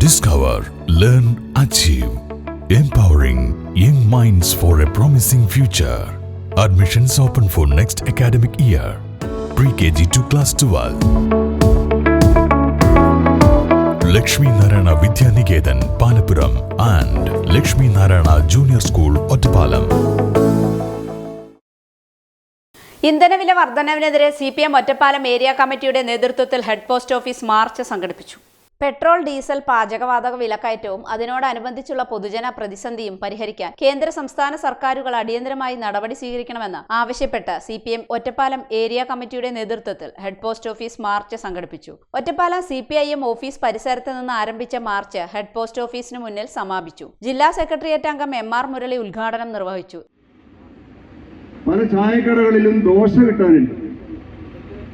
Discover, learn, achieve. Empowering young minds for a promising future. Admissions open for next academic year. Pre-KG to class 12. Lakshmi Narayana Vidya Niketan, Palapuram and Lakshmi Narayana Junior School, Ottapalam. ഇന്ധനവില വർധനവിനെതിരെ CPM Ottapalam area കമ്മിറ്റിയുടെ നേതൃത്വത്തിൽ head post office March സംഘടിപ്പിച്ചു. Petrol, diesel, പാചകവാതക വിലക്കയറ്റവും അതിനോടനുബന്ധിച്ചുള്ള പൊതുജന പ്രതിസന്ധിയും പരിഹരിക്കാൻ കേന്ദ്ര സംസ്ഥാന സർക്കാരുകൾ അടിയന്തരമായി നടപടി സ്വീകരിക്കണമെന്ന് ആവശ്യപ്പെട്ട് CPM ഒറ്റപ്പാലം ഏരിയ കമ്മിറ്റിയുടെ നേതൃത്വത്തിൽ ഹെഡ് പോസ്റ്റ് ഓഫീസ് മാർച്ച് സംഘടിപ്പിച്ചു. ഒറ്റപ്പാലം CPIM ഓഫീസ് പരിസരത്ത് നിന്ന് ആരംഭിച്ച മാർച്ച് ഹെഡ് പോസ്റ്റ് ഓഫീസിന് മുന്നിൽ സമാപിച്ചു. ജില്ലാ സെക്രട്ടേറിയറ്റ് അംഗം MR മുരളി ഉദ്ഘാടനം നിർവഹിച്ചു. പല ചായക്കടകളിലും ദോശ കിട്ടാനില്ല.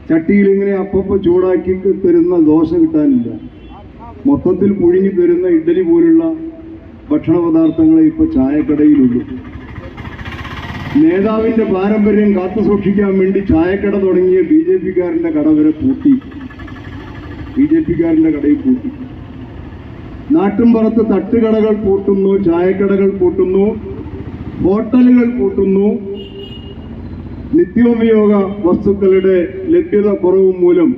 ചട്ടിയിൽ ഇങ്ങനെ അപ്പപ്പോൾ ചൂടാക്കി തരുന്ന ദോശ കിട്ടാനില്ല. മൊത്തത്തിൽ പുഴുങ്ങി തരുന്ന ഇഡ്ഡലി പോലുള്ള ഭക്ഷണ പദാർത്ഥങ്ങളെ ഇപ്പോൾ ചായക്കടയിലുള്ളൂ. നേതാവിന്റെ പാരമ്പര്യം കാത്തു സൂക്ഷിക്കാൻ വേണ്ടി ചായക്കട തുടങ്ങിയ BJP-കാരന്റെ കട വരെ പൂട്ടി. BJP-കാരന്റെ കടയിൽ പൂട്ടി. നാട്ടിൻപുറത്ത് തട്ടുകടകൾ പൂട്ടുന്നു, ചായക്കടകൾ പൂട്ടുന്നു, ഹോട്ടലുകൾ പൂട്ടുന്നു. നിത്യോപയോഗ വസ്തുക്കളുടെ ലഭ്യത കുറവ് മൂലം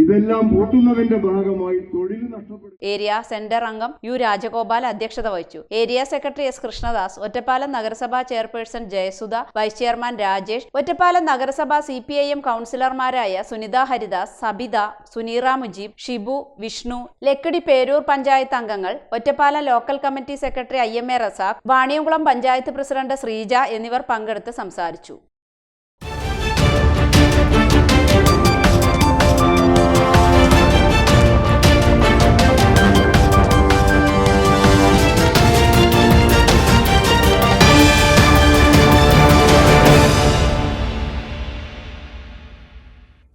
ഇതെല്ലാം പൂട്ടുന്നതിന്റെ ഭാഗമായി തൊഴിൽ നഷ്ടപ്പെട്ടു. ഏരിയ സെന്റർ അംഗം U രാജഗോപാൽ അധ്യക്ഷത വഹിച്ചു. Area secretary S Krishnadas, Ottapalam നഗരസഭാ chairperson Jayasudha, vice chairman Rajesh, Ottapalam നഗരസഭാ CPIM കൗൺസിലർമാരായ സുനിത ഹരിദാസ്, സബിത, സുനീറ മുജീബ്, ഷിബു, വിഷ്ണു, ലക്കിടി പേരൂർ പഞ്ചായത്ത് അംഗങ്ങൾ, Ottapalam local committee secretary IMA Razak, Vaniyamkulam panchayat president Sreeja എന്നിവർ പങ്കെടുത്ത് സംസാരിച്ചു.